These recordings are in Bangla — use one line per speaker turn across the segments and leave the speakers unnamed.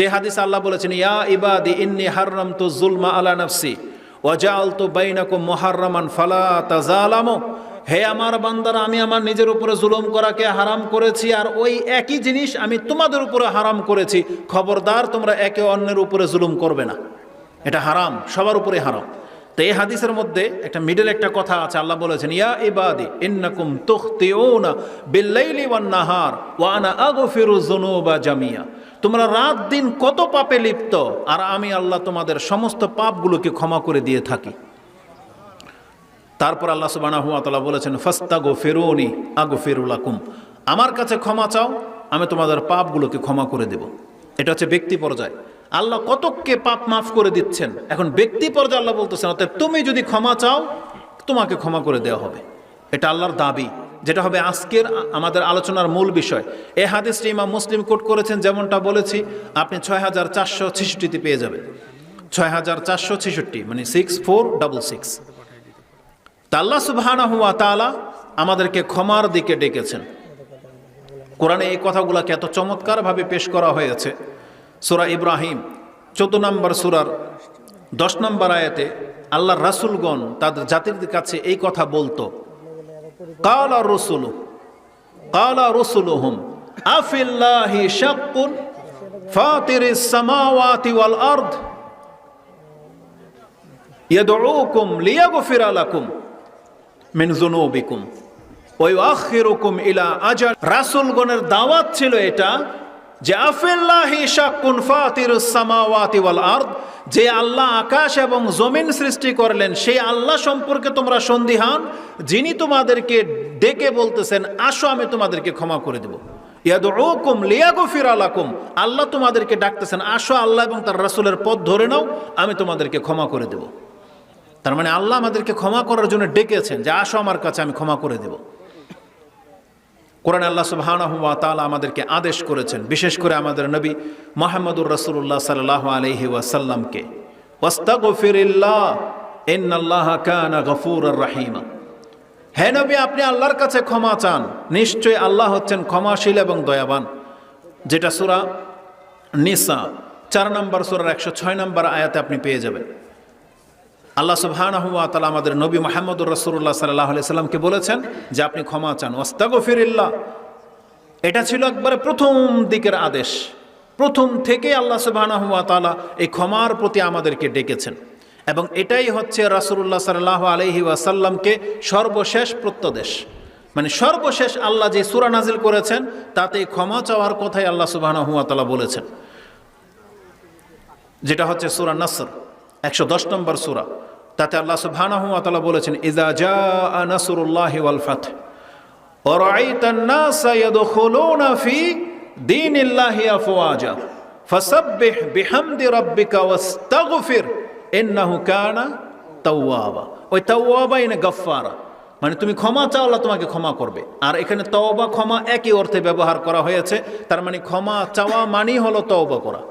যে হাদিস আল্লাহ বলেছেন, ইয়া ইবাদি ইন্নী হাররামতু যুলমা আলা নাফসি ওয়া জাআলতু বাইনাকুম মুহাররামান ফালা তাযালামু, হে আমার বান্দারা, আমি আমার নিজের উপরে জুলুম করাকে হারাম করেছি, আর ওই একই জিনিস আমি তোমাদের উপরে হারাম করেছি, খবরদার তোমরা একে অন্যের উপরে জুলুম করবে না। এটা হারাম, সবার উপরে হারাম। তো এই হাদিসের মধ্যে একটা মিডল একটা কথা আছে। আল্লাহ বলেছেন, ইয়া ইবাদি ইন্নাকুম তুখতিউনা বিল্লাইলি ওয়ান নাহার ওয়া আনা আগফিরু যুনুবা জামিয়া, তোমরা রাত দিন কত পাপে লিপ্ত, আর আমি আল্লাহ তোমাদের সমস্ত পাপগুলোকে ক্ষমা করে দিয়ে থাকি। তারপর আল্লাহ সুবহানাহু ওয়া তাআলা বলেছেন, ফাস্তাগফিরুনি আগফিরু লাকুম, আমার কাছে ক্ষমা চাও, আমি তোমাদের পাপগুলোকে ক্ষমা করে দেব। এটা হচ্ছে ব্যক্তি পর্যায়ে আল্লাহ কতককে পাপ মাফ করে দিচ্ছেন। এখন ব্যক্তি পর্যায়ে আল্লাহ বলতেছেন, অতএব তুমি যদি ক্ষমা চাও তোমাকে ক্ষমা করে দেওয়া হবে। এটা আল্লাহর দাবি, যেটা হবে আজকের আমাদের আলোচনার মূল বিষয়। এই হাদিসটি ইমাম মুসলিম কোট করেছেন, যেমনটা বলেছি আপনি 6466তে পেয়ে যাবেন। 6466 মানে 6466। তা আল্লাহ সুবহানাহু ওয়া তাআলা আমাদেরকে ক্ষমার দিকে ডেকেছেন। কোরআনে এই কথাগুলোকে এত চমৎকারভাবে পেশ করা হয়েছে। সূরা ইব্রাহিম 14 নম্বর সূরার 10 নম্বর আয়াতে আল্লাহর রাসূলগণ তাদের জাতির কাছে এই কথা বলতো, কালা রসুলুহুম আফিল্লাহি শাক্কুন ফাতিরিস সামাওয়াতি ওয়াল আরদ ইয়াদউকুম লিয়াগফিরা লাকুম মিন যুনুবিকুম ওয়া ইউআখিরুকুম ইলা আজাল। রাসূলগণের দাওয়াত ছিল এটা যে আফিল্লাহি শাক্কুন ফাতিরুস সামাওয়াতি ওয়াল আরদ, যে আল্লাহ আকাশ এবং জমিন সৃষ্টি করলেন সেই আল্লাহ সম্পর্কে তোমরা সন্দিহান, যিনি তোমাদেরকে ডেকে বলতেছেন আসো আমি তোমাদেরকে ক্ষমা করে দেব। ইয়াদউকুম লিয়াগফিরা লাকুম, আল্লাহ তোমাদেরকে ডাকতেছেন আসো আল্লাহ এবং তার রাসূলের পথ ধরে নাও, আমি তোমাদেরকে ক্ষমা করে দেব। তার মানে আল্লাহ আমাদেরকে ক্ষমা করার জন্য ডেকেছেন যে আসো আমার কাছে, আমি ক্ষমা করে দেব। কোরআনে আল্লাহ সুবহানাহু ওয়া তাআলা আমাদেরকে আদেশ করেছেন, বিশেষ করে আমাদের নবী মুহাম্মদুর রাসূলুল্লাহ সাল্লাল্লাহু আলাইহি ওয়াসাল্লামকে, ওয়াস্তাগফিরিল্লাহ ইন্নাল্লাহা কানা গফুরুর রহিমা, হে নবী আপনি আল্লাহর কাছে ক্ষমা চান, নিশ্চয়ই আল্লাহ হচ্ছেন ক্ষমাশীল এবং দয়াবান। যেটা সূরা নিসা 4 নম্বর সূরার 106 নম্বর আয়াতে আপনি পেয়ে যাবেন। আল্লাহ সুবহানাহু ওয়া তাআলা আমাদের নবী মুহাম্মদুর রাসূলুল্লাহ সাল্লাল্লাহু আলাইহি সাল্লামকে বলেছেন যে আপনি ক্ষমা চান, ওয়াস্তাগফিরিল্লাহ। এটা ছিল একবারে প্রথম দিকের আদেশ, প্রথম থেকে আল্লাহ সুবহানাহু ওয়া তাআলা এই ক্ষমার প্রতি আমাদেরকে ডেকেছেন, এবং এটাই হচ্ছে রাসূলুল্লাহ সাল্লাল্লাহু আলাইহি ওয়াসাল্লামকে সর্বশেষ প্রত্যদেশ। মানে সর্বশেষ আল্লাহ যে সূরা নাজিল করেছেন তাতে ক্ষমা চাওয়ার কথাই আল্লাহ সুবহানাহু ওয়া তাআলা বলেছেন, যেটা হচ্ছে সূরা নাসর 110 নম্বর সূরা। তাতে আল্লাহ সুবহানাহু ওয়া তাআলা বলেছেন, ইযা জাআ নাসরুল্লাহি ওয়াল ফাth ওয়া রাআইতান নাসা ইয়াদখুলুনা ফি দীনিল্লাহি আফওয়াজা ফাসাব্বিহ বিহামদি রাব্বিকা ওয়াস্তাগফির ইন্নাহু কানা তাওয়াবা। ওই তাওয়াবা মানে গফফারা, মানে তুমি ক্ষমা চাও আল্লাহ তোমাকে ক্ষমা করবে। আর এখানে তওবা ক্ষমা একই অর্থে ব্যবহার করা হয়েছে, তার মানে ক্ষমা চাওয়া মানেই হলো তওবা করা।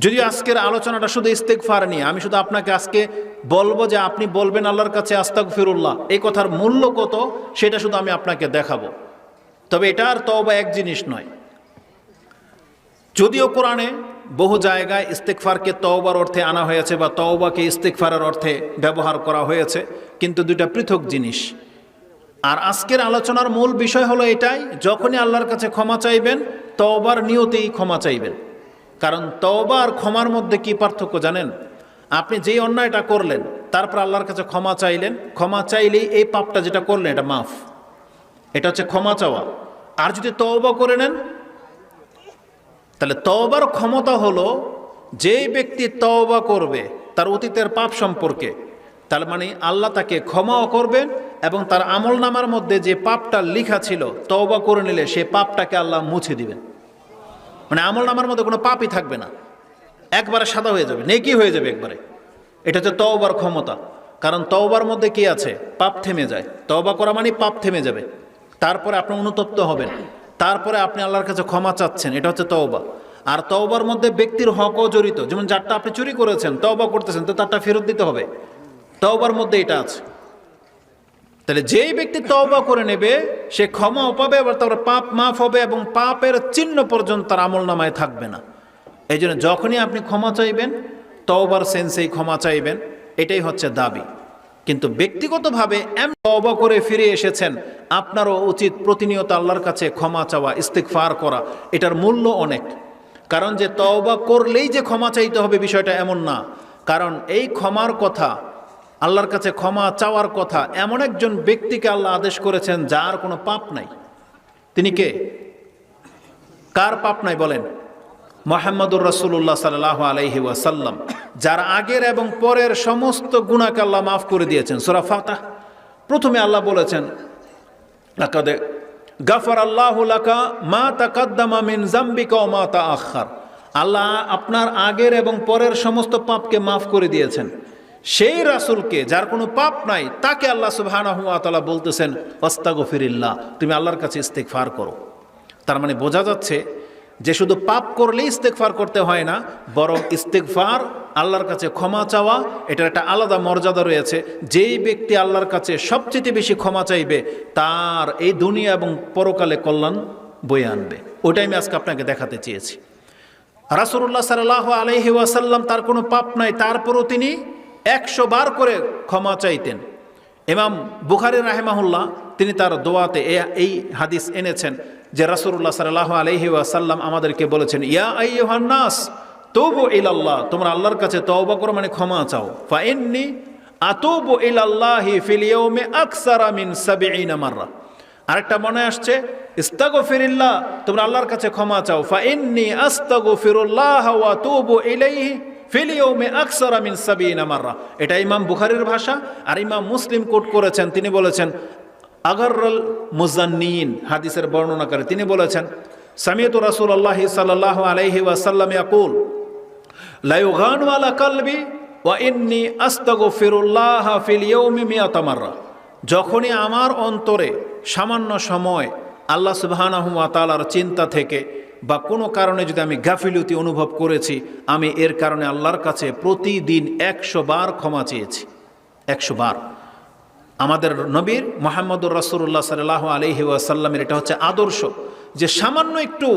যদি আজকের আলোচনাটা শুধু ইস্তেগফার নিয়ে, আমি শুধু আপনাকে আজকে বলবো যে আপনি বলবেন আল্লাহর কাছে আস্তাগফিরুল্লাহ, এই কথার মূল্য কত সেটা শুধু আমি আপনাকে দেখাবো। তবে এটা আর তওবা এক জিনিস নয়। যদিও কোরআনে বহু জায়গায় ইস্তেগফারকে তওবার অর্থে আনা হয়েছে বা তওবাকে ইস্তেগফারের অর্থে ব্যবহার করা হয়েছে, কিন্তু দুইটা পৃথক জিনিস। আর আজকের আলোচনার মূল বিষয় হলো এটাই, যখনই আল্লাহর কাছে ক্ষমা চাইবেন তওবার নিয়তেই ক্ষমা চাইবেন। কারণ তওবা আর ক্ষমার মধ্যে কি পার্থক্য জানেন? আপনি যেই অন্যায়টা করলেন তারপর আল্লাহর কাছে ক্ষমা চাইলেন, ক্ষমা চাইলেই এই পাপটা যেটা করলেন এটা মাফ, এটা হচ্ছে ক্ষমা চাওয়া। আর যদি তওবা করে নেন তাহলে তওবার ক্ষমতা হলো যেই ব্যক্তি তওবা করবে তার অতীতের পাপ সম্পর্কে, তার মানে আল্লাহ তাকে ক্ষমাও করবেন এবং তার আমলনামার মধ্যে যে পাপটা লেখা ছিল তওবা করে নিলে সেই পাপটাকে আল্লাহ মুছে দিবেন। মানে আমলনামার মধ্যে কোনো পাপই থাকবে না, একবারে সাদা হয়ে যাবে, নেকি হয়ে যাবে একবারে। এটা হচ্ছে তওবার ক্ষমতা। কারণ তওবার মধ্যে কি আছে? পাপ থেমে যায়। তওবা করা মানে পাপ থেমে যাবে, তারপরে আপনি অনুতপ্ত হবেন, তারপরে আপনি আল্লাহর কাছে ক্ষমা চাচ্ছেন, এটা হচ্ছে তওবা। আর তওবার মধ্যে ব্যক্তির হকও জড়িত, যেমন যারটা আপনি চুরি করেছেন তওবা করতেছেন তো তারটা ফেরত দিতে হবে, তওবার মধ্যে এটা আছে। তাহলে যেই ব্যক্তি তওবা করে নেবে সে ক্ষমাও পাবে, আবার তার পাপ মাফ হবে এবং পাপের চিহ্ন পর্যন্ত তার আমলনামায় থাকবে না। এই জন্য যখনই আপনি ক্ষমা চাইবেন, তওবার সেন্সেই ক্ষমা চাইবেন, এটাই হচ্ছে দাবি। কিন্তু ব্যক্তিগতভাবে এমন তওবা করে ফিরে এসেছেন, আপনারও উচিত প্রতিনিয়ত আল্লাহর কাছে ক্ষমা চাওয়া, ইস্তিগফার করা। এটার মূল্য অনেক। কারণ যে তওবা করলেই যে ক্ষমা চাইতে হবে বিষয়টা এমন না। কারণ এই ক্ষমার কথা, আল্লাহর কাছে ক্ষমা চাওয়ার কথা এমন একজন ব্যক্তিকে আল্লাহ আদেশ করেছেন যার কোনো পাপ নাই। তিনি কে? কার পাপ নাই বলেন? মুহাম্মদুর রাসূলুল্লাহ সাল্লাল্লাহু আলাইহি ওয়াসাল্লাম, যার আগের এবং পরের সমস্ত গুনাহকে আল্লাহ মাফ করে দিয়েছেন। সূরা ফাতিহা প্রথমে আল্লাহ বলেছেন, লাকাদ গাফারাল্লাহু লাকা মা তাকাদ্দামা মিন যামবিকা ওয়া মা তাআখার। আল্লাহ আপনার আগের এবং পরের সমস্ত পাপকে মাফ করে দিয়েছেন। সেই রাসূলকে, যার কোনো পাপ নাই, তাকে আল্লাহ সুবহানাহু ওয়া তাআলা বলতেছেন আস্তাগফিরিল্লাহ, তুমি আল্লাহর কাছে ইস্তিগফার করো। তার মানে বোঝা যাচ্ছে যে শুধু পাপ করলেই ইস্তিগফার করতে হয় না, বরং ইস্তিগফার, আল্লাহর কাছে ক্ষমা চাওয়া, এটার একটা আলাদা মর্যাদা রয়েছে। যেই ব্যক্তি আল্লাহর কাছে সবচেয়ে বেশি ক্ষমা চাইবে, তার এই দুনিয়া এবং পরকালে কল্যাণ বয়ে আনবে। ওটাই আমি আজকে আপনাকে দেখাতে চেয়েছি। রাসূলুল্লাহ সাল্লাল্লাহু আলাইহি ওয়াসাল্লাম, তার কোনো পাপ নাই, তারপরও তিনি 100 বার করে ক্ষমা চাইতেন। ইমাম বুখারী রাহিমাহুল্লাহ তিনি তার দোয়াতে এই হাদিস এনেছেন যে রাসূলুল্লাহ সাল্লাল্লাহু আলাইহি ওয়াসাল্লাম আমাদেরকে বলেছেন, ইয়া আইয়ুহান নাস তুবু ইলাল্লাহ, তোমরা আল্লাহর কাছে তওবা করো, মানে ক্ষমা চাও। ফা ইন্নী আতুবু ইলাল্লাহি ফিল ইয়াউমি আকসারা মিন 70 মাররা। আরেকটা মনে আসছে, ইস্তাগফিরিল্লাহ, তোমরা আল্লাহর কাছে ক্ষমা চাও। ফা ইন্নী আস্তাগফিরুল্লাহ ওয়া আতুবু ইলাইহি ফিল ইয়াউমি আকসারা মিন 70 মাররা। এটা ইমাম বুখারীর ভাষা। আর ইমাম মুসলিম কোট করেছেন, তিনি বলেছেন আগারুল মুজান্নিন, হাদিসের বর্ণনাকারী, তিনি বলেছেন সামিআতু রাসূলুল্লাহ সাল্লাল্লাহু আলাইহি ওয়াসাল্লাম ইয়াকুল লা ইউগানু আলা কলবি ওয়া ইন্নী আস্তাগফিরুল্লাহ ফিল ইয়াউমি 100 মাররা। যখনই আমার অন্তরে সামান্য সময় আল্লাহ সুবহানাহু ওয়া তাআলার চিন্তা থেকে বা কোনো কারণে যদি আমি গাফিলতি অনুভব করেছি, আমি এর কারণে আল্লাহর কাছে প্রতিদিন 100 বার ক্ষমা চেয়েছি। 100 বার। আমাদের নবীর মুহাম্মদুর রাসূলুল্লাহ সাল্লাল্লাহু আলাইহি ওয়াসাল্লামের এটা হচ্ছে আদর্শ, যে সামান্য একটু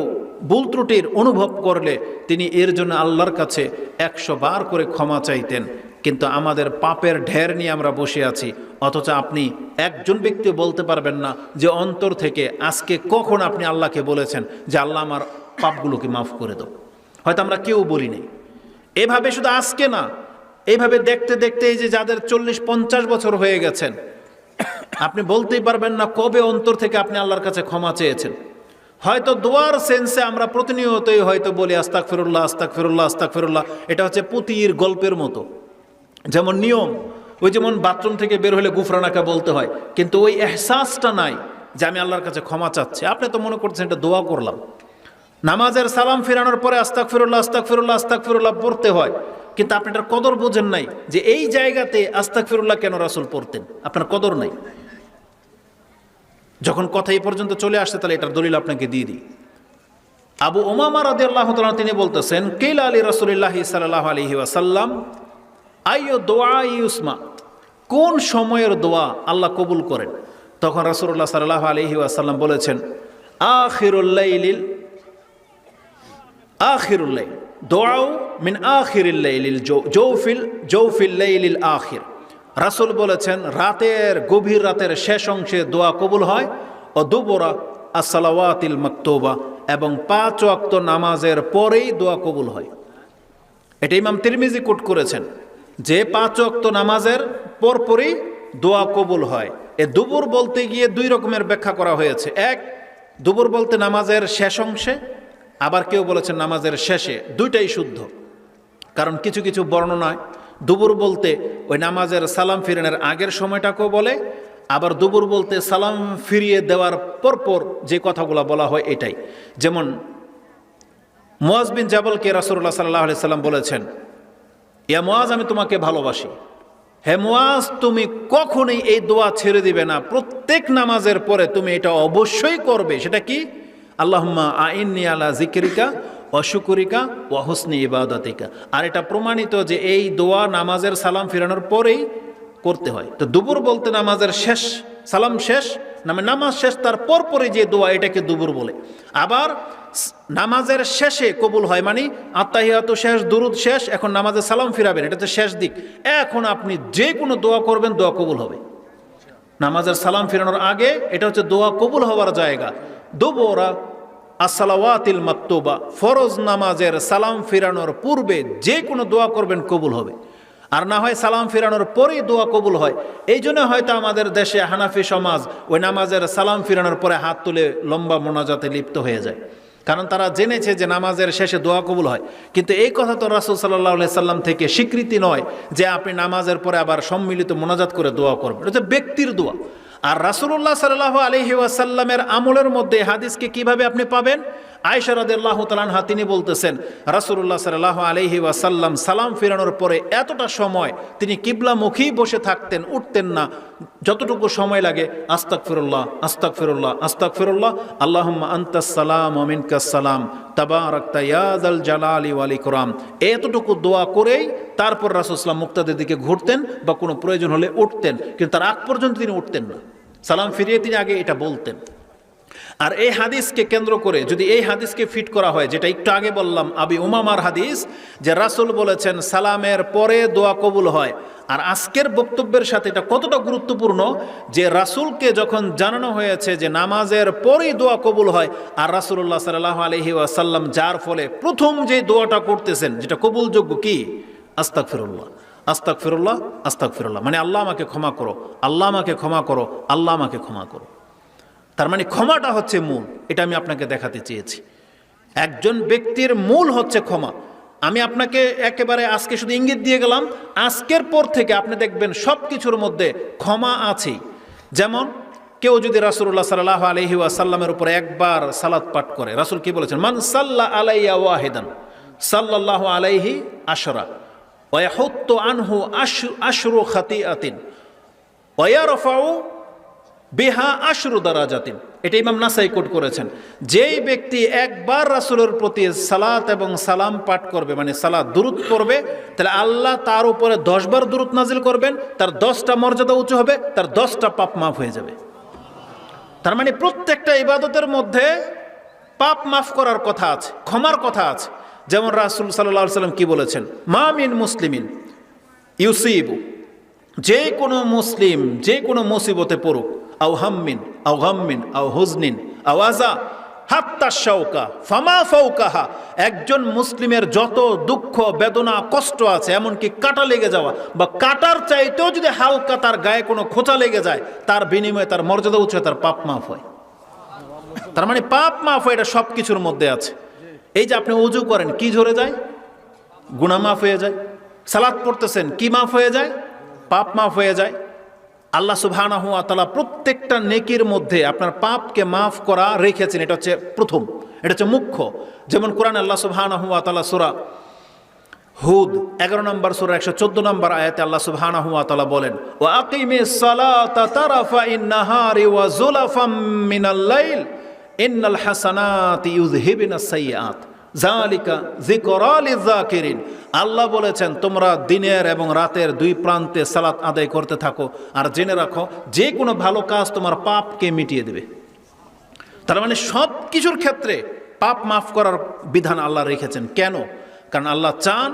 ভুল ত্রুটির অনুভব করলে তিনি এর জন্য আল্লাহর কাছে 100 বার করে ক্ষমা চাইতেন। কিন্তু আমাদের পাপের ঢের নিয়ে আমরা বসে আছি, অথচ আপনি একজন ব্যক্তিও বলতে পারবেন না যে অন্তর থেকে আজকে কখন আপনি আল্লাহকে বলেছেন যে আল্লাহ আমার পাপগুলোকে মাফ করে দাও। হয়তো আমরা কেউ বলি নাই। এভাবে শুধু আজকে না, এইভাবে দেখতে দেখতে এই যে যাদের 40-50 বছর হয়ে গেছেন, আপনি বলতেই পারবেন না কবে অন্তর থেকে আপনি আল্লাহর কাছে ক্ষমা চেয়েছেন। হয়তো দোয়ার সেন্সে আমরা প্রতিনিয়তই হয়তো বলি আস্তাগফিরুল্লাহ আস্তাগফিরুল্লাহ আস্তাগফিরুল্লাহ, এটা হচ্ছে পুঁতির গল্পের মতো। যেমন নিয়ম, ওই যেমন বাথরুম থেকে বের হলে গুফরানাকা বলতে হয়, কিন্তু ওই এহসাসটা নাই যে আমি আল্লাহর কাছে ক্ষমা চাচ্ছি। আপনি তো মনে করছেন এটা দোয়া করলাম। নামাজের সালাম ফিরানোর পরে আস্তাগফিরুল্লাহ আস্তাগফিরুল্লাহ আস্তাগফিরুল্লাহ পড়তে হয়, কিন্তু আপনি এটার কদর বোঝেন নাই যে এই জায়গাতে আস্তাগফিরুল্লাহ কেন রাসূল পড়তেন। আপনার কদর নাই। যখন কথা এই পর্যন্ত চলে আসছে, তাহলে এটার দলিল আপনাকে দিয়ে দিই। আবু উমামা রাদিয়াল্লাহু তাআলা তিনি বলতেছেন, কিলা আলী রাসূলুল্লাহ সাল্লাল্লাহু আলাইহি ওয়াসাল্লাম আইয়ু দুআ ইউসমা, কোন সময়ের দোয়া আল্লাহ কবুল করেন? তখন রাসূলুল্লাহ সাল্লাল্লাহু আলাইহি ওয়াসাল্লাম বলেছেন, আখিরুল লাইলিল, আখিরুল লাইল দোয়াও মিন আখিরিল লাইলিল জৌফিল লাইলিল আখির। রাসূল বলেছেন রাতের গভীর রাতের শেষ অংশে দোয়া কবুল হয়। ও দুবরা as-সালাওয়াতিল মাকতুবা, এবং 5 ওয়াক্ত নামাজের পরেই দোয়া কবুল হয়। এটা ইমাম তিরমিজি কোট করেছেন যে 5 ওয়াক্ত নামাজের পরপরই দোয়া কবুল হয়। এ দুবুর বলতে গিয়ে 2 রকমের ব্যাখ্যা করা হয়েছে। এক, দুবুর বলতে নামাজের শেষ অংশে, আবার কেউ বলেছেন নামাজের শেষে। দুইটাই শুদ্ধ, কারণ কিছু কিছু বর্ণনায় দুবুর বলতে ওই নামাজের সালাম ফিরানোর আগের সময়টাকেও বলে, আবার দুবুর বলতে সালাম ফিরিয়ে দেওয়ার পরপর যে কথাগুলো বলা হয় এটাই। যেমন মুয়াজ বিন জাবলকে রাসূলুল্লাহ সাল্লাল্লাহু আলাইহি সাল্লাম বলেছেন, ইয়া মুয়াজ, আমি তোমাকে ভালোবাসি। হে মুয়াজ, তুমি কখনোই এই দোয়া ছেড়ে দিবে না, প্রত্যেক নামাজের পরে তুমি এটা অবশ্যই করবে। সেটা কি? আল্লাহুম্মা আইন্নি আলা যিকরিকা ওয়া শুকরিকা ওয়া হুসনি ইবাদাতিকা। আর এটা প্রমাণিত যে এই দোয়া নামাজের সালাম ফিরানোর পরেই করতে হয়। তো দুবুর বলতে নামাজের শেষ, সালাম শেষ, নামাজ শেষ, তার পরপরই যে দোয়া, এটাকে দুবুর বলে। আবার নামাজের শেষে কবুল হয়, মানে আত্তাহিয়াতু শেষ, দুরুদ শেষ, এখন নামাজে সালাম ফিরাবেন, এটা তো শেষ দিক। এখন আপনি যে কোনো দোয়া করবেন, দোয়া কবুল হবে। নামাজের সালাম ফিরানোর আগে এটা হচ্ছে দোয়া কবুল হওয়ার জায়গা। দুবুরা আসসালাওয়াতিল মাকতুবা, ফরজ নামাজের সালাম ফিরানোর পূর্বে যে কোনো দোয়া করবেন কবুল হবে। আর না হয় সালাম ফিরানোর পরেই দোয়া কবুল হয়। এই জন্য হয়তো আমাদের দেশে হানাফি সমাজ ওই নামাজের সালাম ফিরানোর পরে হাত তুলে লম্বা মোনাজাতে লিপ্ত হয়ে যায়, কারণ তারা জেনেছে যে নামাজের শেষে দোয়া কবুল হয়। কিন্তু এই কথা তো রাসূল সাল্লাল্লাহু আলাইহি সাল্লাম থেকে স্বীকৃতি নয় যে আপনি নামাজের পরে আবার সম্মিলিত মোনাজাত করে দোয়া করবেন, এটা হচ্ছে ব্যক্তির দোয়া। আর রাসূলুল্লাহ সাল্লাল্লাহু আলাইহি ওয়াসাল্লামের আমলের মধ্যে হাদিসকে কিভাবে আপনি পাবেন? আয়েশা রাদিয়াল্লাহু তাআলা আনহা তিনি বলতেছেন, রাসূলুল্লাহ সাল্লাল্লাহু আলাইহি ওয়াসাল্লাম সালাম ফিরানোর পরে এতটা সময় তিনি কিবলামুখী বসে থাকতেন, উঠতেন না, যতটুকু সময় লাগে আস্তাগফিরুল্লাহ আস্তাগফিরুল্লাহ আস্তাগফিরুল্লাহ, আল্লাহুম্মা আনতাস সালাম ওয়া মিনকাস সালাম তাবারাকতা ইয়া যাল জালালি ওয়াল ইকরাম, এতটুকু দোয়া করেই তারপর রাসূল সাল্লাল্লাহু আলাইহি ওয়াসাল্লাম মুক্তাদির দিকে ঘুরতেন বা কোনো প্রয়োজন হলে উঠতেন, কিন্তু তার আগ পর্যন্ত তিনি উঠতেন না, সালাম ফিরিয়ে তিনি আগে এটা বলতেন। আর এই হাদিসকে কেন্দ্র করে যদি এই হাদিসকে ফিট করা হয়, যেটা একটু আগে বললাম আবি উমামার হাদিস, যে রাসূল বলেছেন সালামের পরে দোয়া কবুল হয়, আর আজকের বক্তব্যের সাথে এটা কতটা গুরুত্বপূর্ণ যে রাসূলকে যখন জানানো হয়েছে যে নামাজের পরেই দোয়া কবুল হয়, আর রাসূলুল্লাহ সাল্লাল্লাহু আলাইহি ওয়াসাল্লাম যার ফলে প্রথম যে দোয়াটা করতেছেন যেটা কবুলযোগ্য কি? আস্তাগফিরুল্লাহ আস্তাগফিরুল্লাহ আস্তাগফিরুল্লাহ, মানে আল্লাহ আমাকে ক্ষমা করো, আল্লাহ আমাকে ক্ষমা করো, আল্লাহ আমাকে ক্ষমা করো। তার মানে ক্ষমাটা হচ্ছে মূল, এটা আমি আপনাকে দেখাতে চেয়েছি। একজন ব্যক্তির মূল হচ্ছে ক্ষমা। আমি আপনাকে একেবারে আজকে শুধু ইঙ্গিত দিয়ে গেলাম, আজকের পর থেকে আপনি দেখবেন সব কিছুর মধ্যে ক্ষমা আছে। যেমন কেউ যদি রাসূলুল্লাহ সাল্লাল্লাহু আলাইহি ওয়াসাল্লামের উপরে একবার সালাত পাঠ করে, রাসূল কি বলেছেন? মান সাল্লা আলাইয়া ওয়াহিদান সাল্লাল্লাহু আলাইহি আশরা ওয়া ইয়াহুত্তু আনহু আশরু খাতিআতিন ওয়া ইয়ারফাউ বিহা আশরু দারাজাতিন। এটা ইমাম নাসাই কোট করেছেন। যেই ব্যক্তি একবার রাসূলের প্রতি সালাত এবং সালাম পাঠ করবে, মানে সালাত দুরূদ পড়বে, তাহলে আল্লাহ তার উপরে 10 বার দুরূদ নাজিল করবেন, তার 10টা মর্যাদা উঁচু হবে, তার 10টা পাপ মাফ হয়ে যাবে। তার মানে প্রত্যেকটা ইবাদতের মধ্যে পাপ মাফ করার কথা আছে, ক্ষমার কথা আছে। যেমন রাসূল সাল্লাল্লাহু আলাইহি ওয়াসাল্লাম কি বলেছেন? মা মিন মুসলিমিন ইউসিবু, যে কোনো মুসলিম যে কোনো মুসিবতে পড়ুক, আও হাম্মিন আও গাম্মিন আও হুজনিন আও আযা হাত্তা শাওকা ফামা ফাওকাহা, একজন মুসলিমের যত দুঃখ বেদনা কষ্ট আছে, এমনকি কাটা লেগে যাওয়া বা কাটার চাইতেও যদি হালকা তার গায়ে কোনো খোঁচা লেগে যায়, তার বিনিময়ে তার মর্যাদা উঁচু হয়, তার পাপ মাফ হয়। তার মানে পাপ মাফ হয়, এটা সব কিছুর মধ্যে আছে। এই যে আপনি ওযু করেন, কি ঝরে যায়? গুনাহ মাফ হয়ে যায়। সালাত পড়তেছেন, কি মাফ হয়ে যায়? পাপ মাফ হয়ে যায়। আল্লাহ সুবহানাহু ওয়া তাআলা প্রত্যেকটা নেকির মধ্যে আপনার পাপকে মাফ করা রেখেছেন, এটা হচ্ছে প্রথম, এটা হচ্ছে মুখ্য। যেমন কোরআনে আল্লাহ সুবহানাহু ওয়া তাআলা সূরা হুদ 11 নম্বর সূরা 114 নম্বর আয়াতে আল্লাহ সুবহানাহু ওয়া তাআলা বলেন, ওয়া আকিমিস সালাতা তারাফাইন নাহারি ওয়া যুলাফাম মিনাল লাইল ইন্নাল হাসানাতি ইউযহিবুনাস সাইয়্যাত যালিকা যিকরা লিযাকিরিন। আল্লাহ বলেছেন তোমরা দিনের এবং রাতের দুই প্রান্তে সালাত আদায় করতে থাকো, আর জেনে রাখো যে কোনো ভালো কাজ তোমার পাপকে মিটিয়ে দেবে। তার মানে সব কিছুর ক্ষেত্রে পাপ মাফ করার বিধান আল্লাহ রেখেছেন। কেন? কারণ আল্লাহ চান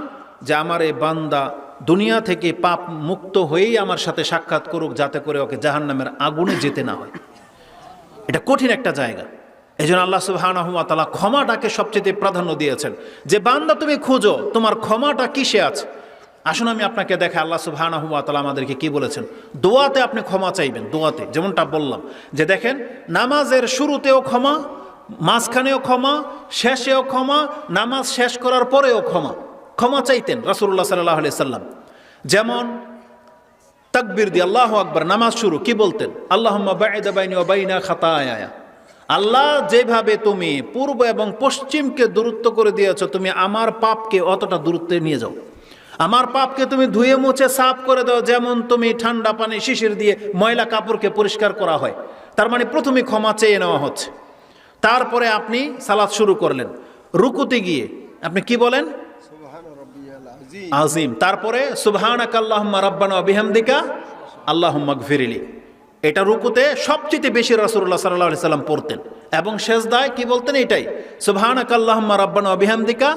যে আমার এই বান্দা দুনিয়া থেকে পাপ মুক্ত হয়েই আমার সাথে সাক্ষাৎ করুক, যাতে করে ওকে জাহান্নামের আগুনে যেতে না হয়। এটা কঠিন একটা জায়গা। এই জন্য আল্লাহ সুবহানাহু ওয়া তাআলা ক্ষমাটাকে সবচেয়ে প্রাধান্য দিয়েছেন, যে বান্দা তুমি খোঁজো তোমার ক্ষমাটা কিসে আছে। আসুন আমি আপনাকে দেখে আল্লাহ সুবহানাহু ওয়া তাআলা আমাদেরকে কি বলেছেন। দোয়াতে আপনি ক্ষমা চাইবেন, দোয়াতে যেমনটা বললাম, যে দেখেন নামাজের শুরুতেও ক্ষমা, মাঝখানেও ক্ষমা, শেষেও ক্ষমা, নামাজ শেষ করার পরেও ক্ষমা। ক্ষমা চাইতেন রাসূলুল্লাহ সাল্লাল্লাহু আলাইহি সাল্লাম। যেমন তাকবীর দিয়ে আল্লাহু আকবার, নামাজ শুরু কি বলতেন? আল্লাহুম্মা বা'িদ বাইনি ওয়া বাইনা খাতায়ায়া, আল্লাহ যেভাবে তুমি পূর্ব এবং পশ্চিমকে দূরত্ব করে দিয়েছো, তুমি আমার পাপকে অতটা দূরত্বে নিয়ে যাও। আমার পাপকে তুমি ধুয়ে মুছে সাফ করে দাও, যেমন তুমি ঠান্ডা পানি শিশির দিয়ে ময়লা কাপড়কে পরিষ্কার করা হয়। তার মানে প্রথমে ক্ষমা চেয়ে নেওয়া হচ্ছে। তারপরে আপনি সালাত শুরু করলেন, রুকুতে গিয়ে আপনি কি বলেন? আজিম। তারপরে সুবহানাকা আল্লাহুম্মা রাব্বানা ওয়া বিহামদিকা আল্লাহুম্মা গফিরলি। এটা রুকুতে সবচেয়ে বেশি রাসূলুল্লাহ সাল্লাল্লাহু আলাইহি সাল্লাম পড়তেন। এবং সেজদায় কি বলতেন? এটাই, সুবহানাকাল্লাহুম্মা রাব্বানা ওয়া বিহামদিকা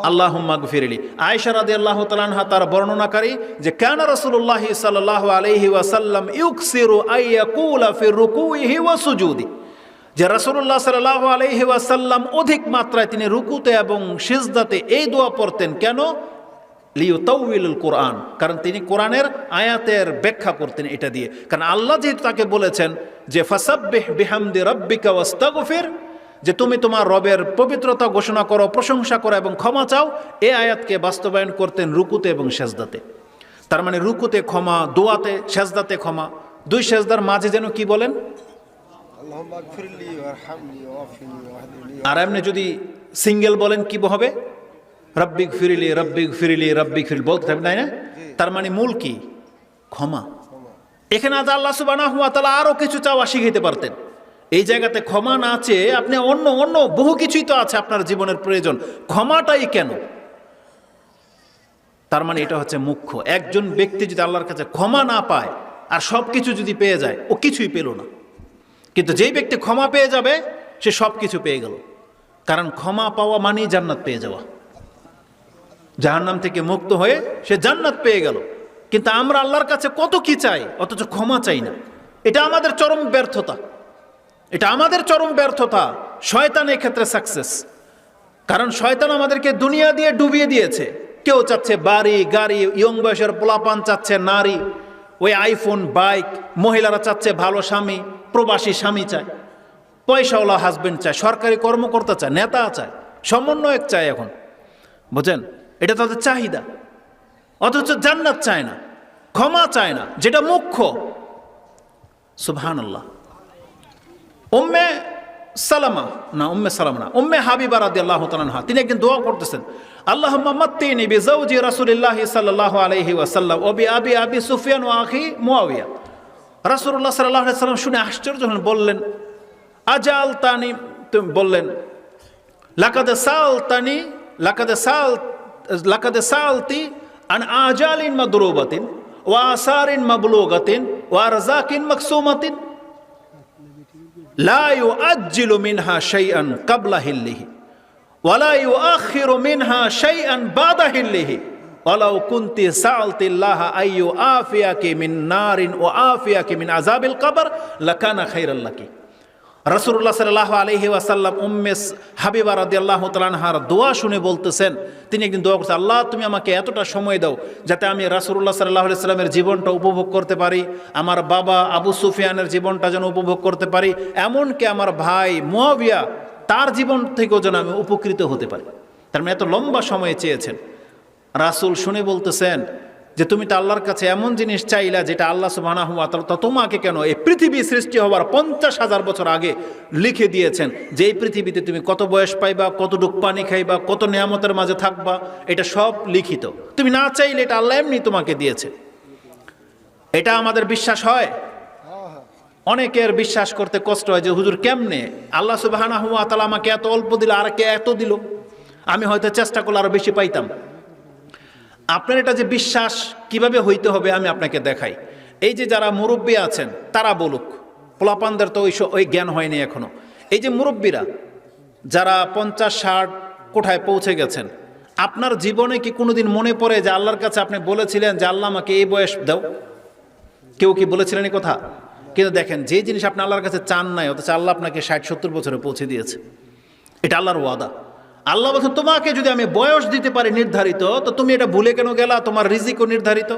আল্লাহুম্মা গফিরলি। আয়েশা রাদিয়াল্লাহু তাআলা আনহা তার বর্ণনাকারী যে কানা রাসূলুল্লাহ সাল্লাল্লাহু আলাইহি ওয়াসাল্লাম ইউকসিরু আইয়াকুলা ফি রুকুইহি ওয়া সুজুদি, যে রাসূলুল্লাহ সাল্লাল্লাহু আলাইহি ওয়াসাল্লাম অধিক মাত্রায় তিনি রুকুতে এবং সিজদাতে এই দোয়া পড়তেন। কেন? লিউতাউইলুল কোরআন, কারণ তিনি কোরআনের আয়াতের ব্যাখ্যা করতেন এটা দিয়ে। কারণ আল্লাহ যেহেতু তাকে বলেছেন যে ফাসাব্বিহ বিহামদি রাব্বিকা ওয়াস্তাগফির, যে তুমি তোমার রবের পবিত্রতা ঘোষণা করো, প্রশংসা করো এবং ক্ষমা চাও, এই আয়াতকে বাস্তবায়ন করতেন রুকুতে এবং সেজদাতে। তার মানে রুকুতে ক্ষমা, দোয়াতে, সেজদাতে ক্ষমা, দুই সেজদার মাঝে যেন কি বলেন? আর এমনি যদি সিঙ্গেল বলেন কি হবে? রব্বিক ফিরিলি রব্বিক ফিরিলি রব্বিক ফিরিলি বলতে থাকবেন, তাই না? তার মানে মূল কি? ক্ষমা। এখানে আজ আল্লাহ সুবহানাহু ওয়া তাআলা আরো কিছু চাওয়া শিখাইতে পারতেন। এই জায়গাতে ক্ষমা না চেয়ে আপনি অন্য বহু কিছুই তো আছে আপনার জীবনের প্রয়োজন, ক্ষমাটাই কেন? তার মানে এটা হচ্ছে মুখ্য। একজন ব্যক্তি যদি আল্লাহর কাছে ক্ষমা না পায় আর সব কিছু যদি পেয়ে যায়, ও কিছুই পেল না। কিন্তু যেই ব্যক্তি ক্ষমা পেয়ে যাবে সে সব কিছু পেয়ে গেল। কারণ ক্ষমা পাওয়া মানেই জান্নাত পেয়ে যাওয়া, জাহান্নাম থেকে মুক্ত হয়ে সে জান্নাত পেয়ে গেল। কিন্তু আমরা আল্লাহর কাছে কত কি চাই, অথচ ক্ষমা চাই না। এটা আমাদের চরম ব্যর্থতা, এটা আমাদের চরম ব্যর্থতা। শয়তান এক্ষেত্রে সাকসেস, কারণ শয়তান আমাদেরকে দুনিয়া দিয়ে ডুবিয়ে দিয়েছে। কেউ চাচ্ছে বাড়ি গাড়ি, ইয়ং বয়সের পোলাপান চাচ্ছে নারী, ওই আইফোন বাইক, মহিলারা চাচ্ছে ভালো স্বামী, প্রবাসী স্বামী চায়, পয়সাওয়ালা হাজবেন্ড চায়, সরকারি কর্মকর্তা চায়, নেতা চায়, সমন্বয়ক চায়। এখন বুঝেন, এটা তাদের চাহিদা। অথচ জান্নাত চায় না, ক্ষমা চায় না, যেটা মুখ্য। সুবহানাল্লাহ। উম্মে হাবিবা রাদিয়াল্লাহু তাআলা আনহা তিনি একদিন দোয়া করতেছেন, আল্লাহুম্মা মাত্তিনি বিজাওজি রাসূলিল্লাহি সাল্লাল্লাহু আলাইহি ওয়াসাল্লাম ওয়া বিআবি আবি সুফিয়ান ওয়া আখি মুআবিয়া। রাসূলুল্লাহ সাল্লাল্লাহু আলাইহি ওয়াসাল্লাম শুনে আশ্চর্য হলেন, বললেন আজালতানি, তুমি বললেন লাকাদ সালতি আন আজালিন মাদরুবাতিন ওয়া আসারিন মাবলুগাতিন ওয়া আরযাকিন মাকসুমাতিন লা ইউআজ্জিলু মিনহা শাইআন ক্বাবলা হিল্লিহি ওয়া লা ইউআখিরু মিনহা শাইআন বাদা হিল্লিহি ওয়ালাউ কুনতি সাআলতিল্লাহা আইয়ু আফিয়াকি মিন নারিন ওয়া আফিয়াকি মিন আযাবিল কবর লাকানা খাইরাল লাকি। রাসূলুল্লাহ সাল্লাল্লাহু আলাইহি ওয়াসাল্লাম উম্মে হাবিবা রাদিয়াল্লাহু তাআলা আনহার দোয়া শুনে বলতেছেন, তিনি একদিন দোয়া করছেন, আল্লাহ তুমি আমাকে এতটা সময় দাও যাতে আমি রাসূলুল্লাহ সাল্লাল্লাহু আলাইহি ওয়াসাল্লামের জীবনটা উপভোগ করতে পারি, আমার বাবা আবু সুফিয়ানের জীবনটা যেন উপভোগ করতে পারি, এমনকি আমার ভাই মুআবিয়া তার জীবন থেকেও যেন আমি উপকৃত হতে পারি। তার মানে এত লম্বা সময় চেয়েছেন। রাসূল শুনে বলতেছেন যে তুমি তো আল্লাহর কাছে এমন জিনিস চাইলা যেটা আল্লাহ সুবহানাহু ওয়া তাআলা তোমাকে কেন এই পৃথিবী সৃষ্টি হওয়ার 50,000 বছর আগে লিখে দিয়েছেন যে এই পৃথিবীতে তুমি কত বয়স পাইবা, কতটুক পানি খাইবা, কত নিয়ামতের মাঝে থাকবা, এটা সব লিখিত। তুমি না চাইলে এটা আল্লাহ এমনি তোমাকে দিয়েছে। এটা আমাদের বিশ্বাস হয়। অনেকের বিশ্বাস করতে কষ্ট হয় যে হুজুর কেমনে আল্লাহ সুবহানাহু ওয়া তাআলা আমাকে এত অল্প দিল আর কে এত দিল, আমি হয়তো চেষ্টা করলে আরো বেশি পাইতাম। আপনার এটা যে বিশ্বাস কিভাবে হইতে হবে আমি আপনাকে দেখাই। এই যে যারা মুরব্বী আছেন তারা বলুক, পোলাপানদের তো ওই জ্ঞান হয়নি এখনো। এই যে মুরব্বীরা যারা 50-60 কোঠায় পৌঁছে গেছেন, আপনার জীবনে কি কোনোদিন মনে পড়ে যে আল্লাহর কাছে আপনি বলেছিলেন যে আল্লাহ আমাকে এই বয়স দাও? কেউ কি বলেছিলেন এই কথা? কিন্তু দেখেন, যে জিনিস আপনি আল্লাহর কাছে চান নাই, অথচ আল্লাহ আপনাকে 60-70 বছরে পৌঁছে দিয়েছে। এটা আল্লাহর ওয়াদা। আল্লাহ বলছেন তোমাকে যদি আমি বয়স দিতে পারি নির্ধারিত, তো তুমি এটা ভুলে কেন গেলা? তোমার রিজিকও নির্ধারিত।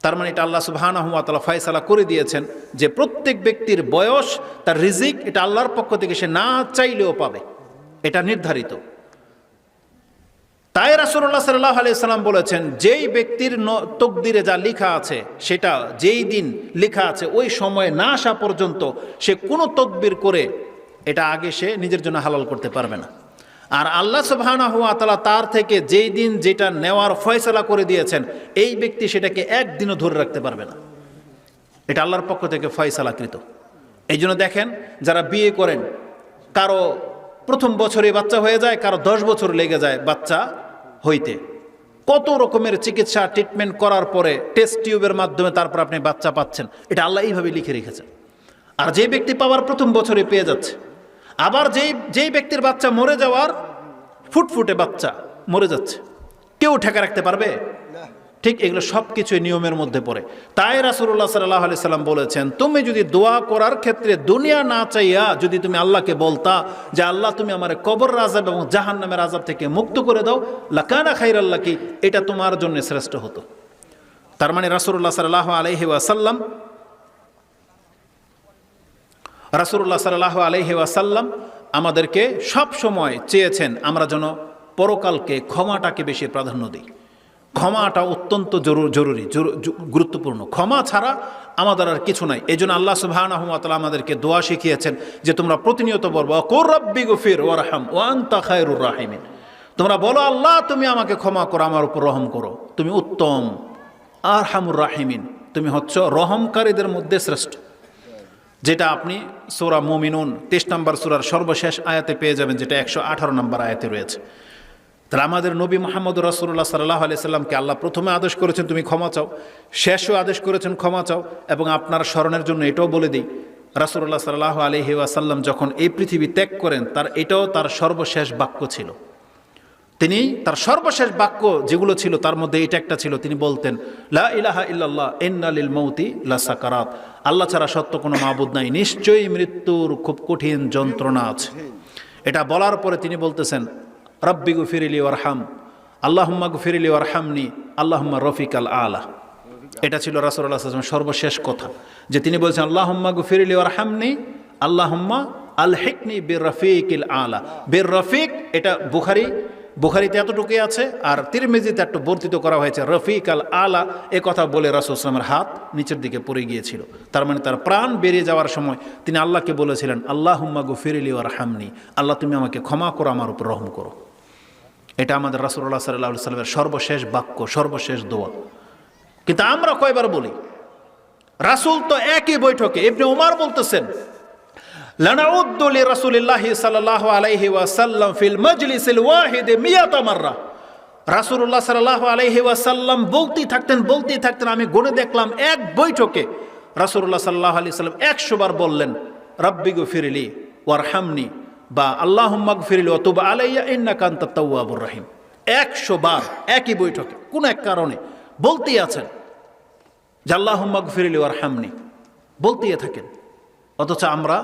তার মানে এটা আল্লাহ সুবহানাহু ওয়া তাআলা ফয়সালা করে দিয়েছেন যে প্রত্যেক ব্যক্তির বয়স, তার রিজিক, এটা আল্লাহর পক্ষ থেকে সে না চাইলেও পাবে, এটা নির্ধারিত। তাই রাসূলুল্লাহ সাল্লাল্লাহু আলাইহি সাল্লাম বলেছেন, যেই ব্যক্তির তকদিরে যা লেখা আছে সেটা যেই দিন লেখা আছে ওই সময় না আসা পর্যন্ত সে কোনো তদবির করে এটা আগে সে নিজের জন্য হালাল করতে পারবে না। আর আল্লাহ সুবহানাহু ওয়া তাআলা তার থেকে যেই দিন যেটা নেওয়ার ফয়সালা করে দিয়েছেন, এই ব্যক্তি সেটাকে একদিনও ধরে রাখতে পারবে না। এটা আল্লাহর পক্ষ থেকে ফয়সালাকৃত। এই জন্য দেখেন, যারা বিয়ে করেন, কারো প্রথম বছরে বাচ্চা হয়ে যায়, কারো 10 বছর লেগে যায় বাচ্চা হইতে। কত রকমের চিকিৎসা ট্রিটমেন্ট করার পরে টেস্ট টিউবের মাধ্যমে তারপর আপনি বাচ্চা পাচ্ছেন। এটা আল্লাহ এইভাবে লিখে রেখেছেন। আর যে ব্যক্তি পাওয়ার প্রথম বছরে পেয়ে যাচ্ছে, আবার যেই ব্যক্তির বাচ্চা মরে যাওয়ার ফুটফুটে বাচ্চা মরে যাচ্ছে, কেউ ঠেকা রাখতে পারবে? ঠিক এগুলো সব কিছুই নিয়মের মধ্যে পড়ে। তাই রাসূলুল্লাহ সাল্লাল্লাহু আলাইহি সাল্লাম বলেছেন, তুমি যদি দোয়া করার ক্ষেত্রে দুনিয়া না চাইয়া যদি তুমি আল্লাহকে বলতা যে আল্লাহ তুমি আমার কবর আযাব এবং জাহান্নামের আযাব থেকে মুক্ত করে দাও, লাকানা খাইরাল লাকি, এটা তোমার জন্য শ্রেষ্ঠ হতো। তার মানে রাসূলুল্লাহ সাল্লাল্লাহু আলাইহি ওয়াসাল্লাম আমাদেরকে সব সময় চেয়েছেন আমরা যেন পরকালকে, ক্ষমাটাকে বেশি প্রাধান্য দিই। ক্ষমাটা অত্যন্ত জরুরি, গুরুত্বপূর্ণ। ক্ষমা ছাড়া আমাদের আর কিছু নাই। এই জন্য আল্লাহ সুবহানাহু ওয়া তাআলা আমাদেরকে দোয়া শিখিয়েছেন যে তোমরা প্রতিনিয়ত বলবো কুর রাব্বি গফির ওয়ারহাম ওয়া আনতা খায়রুর রাহিমিন। তোমরা বলো আল্লাহ তুমি আমাকে ক্ষমা করো, আমার উপর রহম করো, তুমি উত্তম, আরহামুর রাহিমিন, তুমি হচ্ছ রহমকারীদের মধ্যে শ্রেষ্ঠ। যেটা আপনি সূরা মুমিনুন 23 নম্বর সূরার সর্বশেষ আয়াতে পেয়ে যাবেন, যেটা 118 নম্বর আয়াতে রয়েছে। তাহলে আমাদের নবী মুহাম্মদুর রাসূলুল্লাহ সাল্লাল্লাহু আলাইহি সাল্লামকে আল্লাহ প্রথমে আদেশ করেছেন তুমি ক্ষমা চাও, শেষও আদেশ করেছেন ক্ষমা চাও। এবং আপনার স্মরণের জন্য এটাও বলে দিই, রাসূলুল্লাহ সাল্লাল্লাহু আলাইহি ওয়াসাল্লাম যখন এই পৃথিবী ত্যাগ করেন এটাও তার সর্বশেষ বাক্য ছিল। তিনি তার সর্বশেষ বাক্য যেগুলো ছিল তার মধ্যে এটা একটা ছিল, তিনি বলতেন লা ইলাহা ইল্লাল্লাহ ইন্না লিল মাউতি লাসাকারাত, আল্লাহ ছাড়া সত্য কোনো মাবুদ নাই, নিশ্চয়ই মৃত্যুর খুব কঠিন যন্ত্রণা আছে। এটা বলার পরে তিনি বলতেছেন রব্বি গফিরলি ওয়ারহাম, আল্লাহুম্মা গফিরলি ওয়ারহামনি, আল্লাহুম্মা রফিকাল আলা। এটা ছিল রাসূলুল্লাহ সাল্লাল্লাহু আলাইহি ওয়াসাল্লামের সর্বশেষ কথা, যে তিনি বলছেন আল্লাহুম্মা গফিরলি ওয়ারহামনি, আল্লাহুম্মা আলহিকনি বির রফিকিল আলা। বির রফিক এটা বুখারীতে এতটুকুই আছে, আর তিরমিজিতে একটু বর্ধিত করা হয়েছে রফিক আল আলা। এ কথা বলে রাসূল সাল্লাল্লাহু আলাইহি ওয়াসাল্লামের হাত নিচের দিকে পড়ে গিয়েছিল। তার মানে তার প্রাণ বেরিয়ে যাওয়ার সময় তিনি আল্লাহকে বলেছিলেন আল্লাহুম্মা গফিরলি ওয়ারহামনি, আল্লাহ তুমি আমাকে ক্ষমা করো, আমার উপর রহম করো। এটা আমাদের রাসূলুল্লাহ সাল্লাল্লাহু আলাইহি ওয়াসাল্লামের সর্বশেষ বাক্য, সর্বশেষ দোয়া। কিন্তু আমরা কয়বার বলি? রাসূল তো একই বৈঠকে ইবনে উমর বলতেছেন লানাউদ্দু লিরাসূলিল্লাহি সাল্লাল্লাহু আলাইহি ওয়াসাল্লাম ফিল মাজলিসিল ওয়াহিদ মিয়াতা মাররা। রাসূলুল্লাহ সাল্লাল্লাহু আলাইহি ওয়াসাল্লাম বলতেই থাকতেন, আমি গুনে দেখলাম এক বৈঠকে রাসূলুল্লাহ সাল্লাল্লাহু আলাইহি ওয়াসাল্লাম 100 বার বললেন রব্বি গফিরলি ওয়ারহামনি বা আল্লাহুম্মা গফিরলি ওয়া তুব আলাইয়া ইন্নাকা আনতাত তাওয়াবুর রহিম। 100 বার একই বৈঠকে কোন এক কারণে বলতেই আছেন যে আল্লাহুম্মা গফিরলি ওয়ারহামনি, বলতেই থাকেন। অথচ আমরা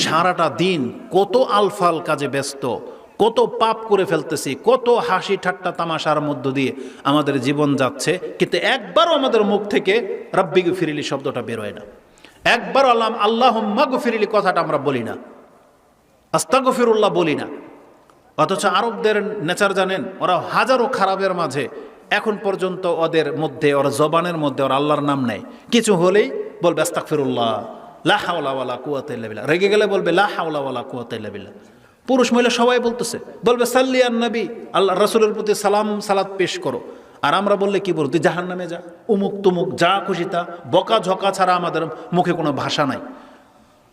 সারাটা দিন কত আলফাল কাজে ব্যস্ত, কত পাপ করে ফেলতেছি, কত হাসি ঠাট্টা তামাশার মধ্য দিয়ে আমাদের জীবন যাচ্ছে, কিন্তু একবারও আমাদের মুখ থেকে রব্বি গফিরলি শব্দটা বেরোয় না। একবারও আল্লাহুম্মা গফিরলি কথাটা আমরা বলি না, আস্তাগফিরুল্লাহ বলি না। অথচ আরবদের নেচার জানেন, ওরা হাজারো খারাপের মাঝে এখন পর্যন্ত ওদের মধ্যে, ওর জবানের মধ্যে ওরা আল্লাহর নাম নেয়। কিছু হলেই বলবে আস্তাগফিরুল্লাহ, লা হাওলা ওয়ালা কুওয়াতা ইল্লা বিল্লাহ। রেগে গেলে বলবে লা হাওলা ওয়ালা কুওয়াতা ইল্লা বিল্লাহ। পুরুষ মহিলা সবাই বলতেছে, বলবে সাল্লি আন নবী, আল্লাহ রাসূলের প্রতি সালাত পেশ করো। আর আমরা বললে কি বলবো, তুই জাহান্নামে যা, উমুক তুমুক, যা খুশি তা, বকা ঝকা ছাড়া আমাদের মুখে কোনো ভাষা নাই।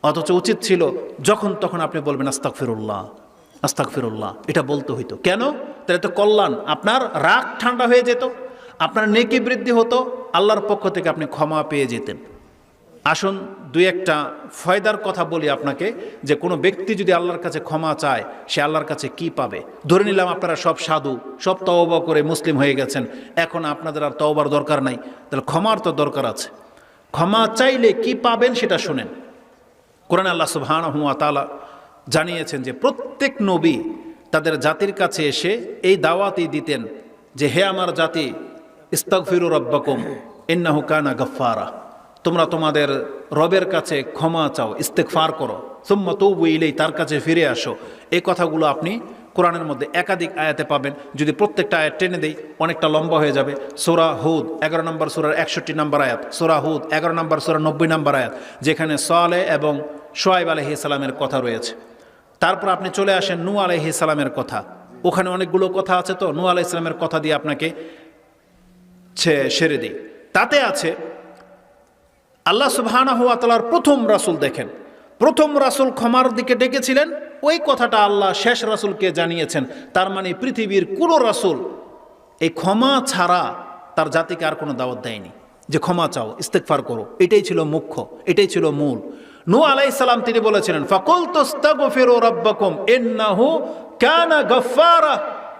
অথচ উচিত ছিল যখন তখন আপনি বলবেন আস্তাগফিরুল্লাহ, আস্তাগফিরুল্লাহ, এটা বলতে হইতো। কেন? তাহলে তো কল্যাণ, আপনার রাগ ঠান্ডা হয়ে যেত, আপনার নেকি বৃদ্ধি হতো, আল্লাহর পক্ষ থেকে আপনি ক্ষমা পেয়ে যেতেন। আসুন দুই একটা ফয়দার কথা বলি আপনাকে, যে কোনো ব্যক্তি যদি আল্লাহর কাছে ক্ষমা চায় সে আল্লাহর কাছে কি পাবে। ধরে নিলাম আপনারা সব সাধু, সব তওবা করে মুসলিম হয়ে গেছেন, এখন আপনাদের আর তওবার দরকার নাই, তাহলে ক্ষমার তো দরকার আছে। ক্ষমা চাইলে কি পাবেন সেটা শুনেন। কোরআনে আল্লাহ সুবহানাহু ওয়া তাআলা জানিয়েছেন যে প্রত্যেক নবী তাদের জাতির কাছে এসে এই দাওয়াতই দিতেন যে হে আমার জাতি, ইস্তাগফিরু রাব্বাকুম ইন্নাহু কানা গাফফারা, তোমরা তোমাদের রবের কাছে ক্ষমা চাও, ইস্তেগফার করো, সুম্মা তুবু ইলাইহি, তার কাছে ফিরে আসো। এই কথাগুলো আপনি কোরআনের মধ্যে একাধিক আয়াতে পাবেন। যদি প্রত্যেকটা আয়াত টেনে দেই অনেকটা লম্বা হয়ে যাবে। সূরা হুদ 11 নম্বর সূরার 61 নম্বর আয়াত, সূরা হুদ 11 নম্বর সূরার 90 নম্বর আয়াত, যেখানে সালেহ এবং শুআয়ব আলাইহিস সালামের কথা রয়েছে। তারপর আপনি চলে আসেন নূহ আলাইহিস সালামের কথা, ওখানে অনেকগুলো কথা আছে, তো নূহ আলাইহিস সালামের কথা দিয়ে আপনাকে সেরে দিই। তাতে আছে আল্লাহ সুবহানাহু ওয়া তাআলার প্রথম রাসূল, দেখেন প্রথম রাসূল ক্ষমার দিকে ডেকেছিলেন, ওই কথাটা আল্লাহ শেষ রাসূলকে জানিয়েছেন। তার মানে পৃথিবীর কোনো রাসূল এই ক্ষমা ছাড়া তার জাতিকে আর কোনো দাওয়াত দেয়নি যে ক্ষমা চাও, ইস্তেগফার করো। এটাই ছিল মুখ্য, এটাই ছিল মূল। নূহ আলাইহিস সালাম তিনি বলেছিলেন ফাকুলতু আস্তাগফিরু রাব্বাকুম ইন্নাহু কানা গাফফারা,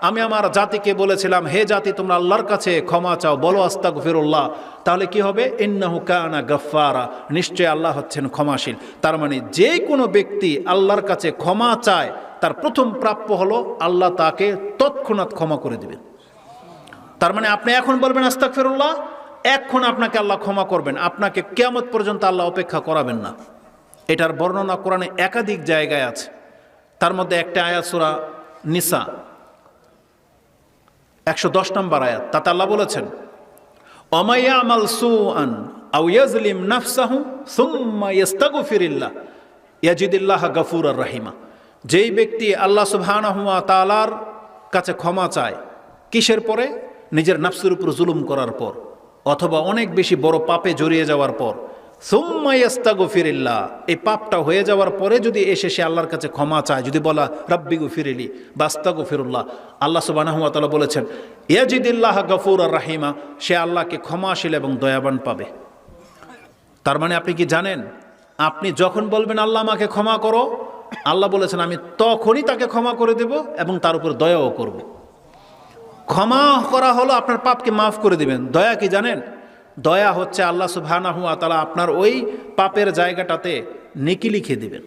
আমি আমার জাতিকে বলেছিলাম হে জাতি তোমরা আল্লাহর কাছে ক্ষমা চাও, বলো আস্তাগফিরুল্লাহ, তাহলে কি হবে? ইন্নাহু কানা গাফফারা, নিশ্চয় আল্লাহ হচ্ছেন ক্ষমাশীল। তার মানে যে কোনো ব্যক্তি আল্লাহর কাছে ক্ষমা চায় তার প্রথম প্রাপ্য হলো আল্লাহ তাকে তৎক্ষণাৎ ক্ষমা করে দিবেন। তার মানে আপনি এখন বলবেন আস্তাগফিরুল্লাহ, এখন আপনাকে আল্লাহ ক্ষমা করবেন, আপনাকে কিয়ামত পর্যন্ত আল্লাহ অপেক্ষা করাবেন না। এটার বর্ণনা কোরআনে একাধিক জায়গায় আছে। তার মধ্যে একটা আয়াত সূরা নিসা 110 নম্বর আয়াত, তাতে আল্লাহ বলেছেন ওয়া ইয়ামাল সুআন আও ইয়াজলিম নাফসাহু সুম্মা ইস্তাগফিরিল্লাহ ইয়াজিদিল্লাহ গফুরার রহিমা। যেই ব্যক্তি আল্লাহ সুবহানাহু ওয়া তাআলার কাছে ক্ষমা চায়, কিসের পরে? নিজের নাফসের উপর জুলুম করার পর, অথবা অনেক বেশি বড় পাপে জড়িয়ে যাওয়ার পর, সুম্মা ইস্তাগফিরিল্লাহ, এই পাপটা হয়ে যাওয়ার পরে যদি এসে সে আল্লাহর কাছে ক্ষমা চায়, যদি বলা রাব্বি গফিরলি বা আস্তাগফিরুল্লাহ, আল্লাহ সুবহানাহু ওয়া তাআলা বলেছেন ইয়াজিদিল্লাহ গফুরার রহিমা, সে আল্লাহকে ক্ষমাশীল এবং দয়াবান পাবে। তার মানে আপনি কি জানেন, আপনি যখন বলবেন আল্লাহ আমাকে ক্ষমা করো, আল্লাহ বলেছেন আমি তখনই তাকে ক্ষমা করে দেব এবং তার উপর দয়াও করব। ক্ষমা করা হলো আপনার পাপকে মাফ করে দিবেন। দয়া কি জানেন? দয়া হচ্ছে আল্লাহ সুবহানাহু ওয়া তাআলা আপনার ওই পাপের জায়গাটাতে নেকি লিখে দিবেন।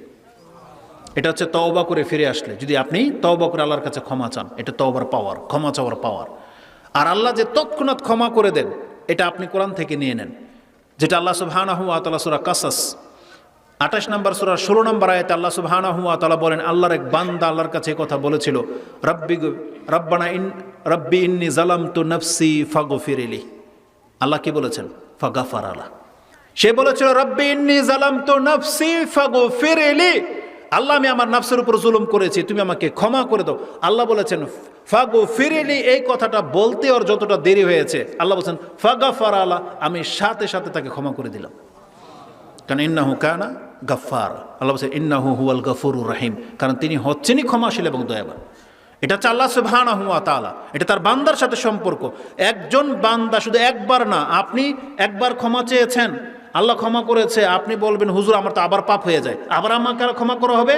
এটা হচ্ছে তওবা করে ফিরে আসলে, যদি আপনি তওবা করে আল্লাহর কাছে ক্ষমা চান, এটা তওবার পাওয়ার, ক্ষমা চাওয়ার পাওয়ার। আর আল্লাহ যে তৎক্ষণাৎ ক্ষমা করে দেন, এটা আপনি কোরআন থেকে নিয়ে নেন, যেটা আল্লাহ সুবহানাহু ওয়া তাআলা সূরা কাসাস 28 নম্বর সূরা 16 নম্বর আয়াতে আল্লাহ সুবহানাহু ওয়া তাআলা বলেন, আল্লাহর এক বান্দা আল্লাহর কাছে কথা বলেছিল, রব্বি ইন্নী যালামতু নাফসি ফাগফিরলি। আল্লাহ কি বলেছেন? ফাগাফারা লা। সে বলেছিল রব্বি ইন্নী যালামতু নাফসি ফাগফিরলি, আল্লাহ আমি আমার নাফসের উপর জুলুম করেছি, তুমি আমাকে ক্ষমা করে দাও। আল্লাহ বলেছেন ফাগফিরলি, এই কথাটা বলতে ওর যতটা দেরি হয়েছে, আল্লাহ বলেছেন ফাগাফারা লা, আমি সাথে সাথে তাকে ক্ষমা করে দিলাম। কারণ ইন্নাহু কানা গাফফার, আল্লাহ বলছেন ইন্নাহু হুয়াল গফুরুর রহিম, কারণ তিনি হচ্ছেনই ক্ষমাশীল এবং দয়াবান। এটা হচ্ছে আল্লাহ সুবহানাহু ওয়া তাআলা, এটা তার বান্দার সাথে সম্পর্ক। একজন বান্দা শুধু একবার না, আপনি একবার ক্ষমা চেয়েছেন, আল্লাহ ক্ষমা করেছে, আপনি বলবেন হুজুর আমার তো আবার পাপ হয়ে যায়, আবার আমাকে ক্ষমা করা হবে।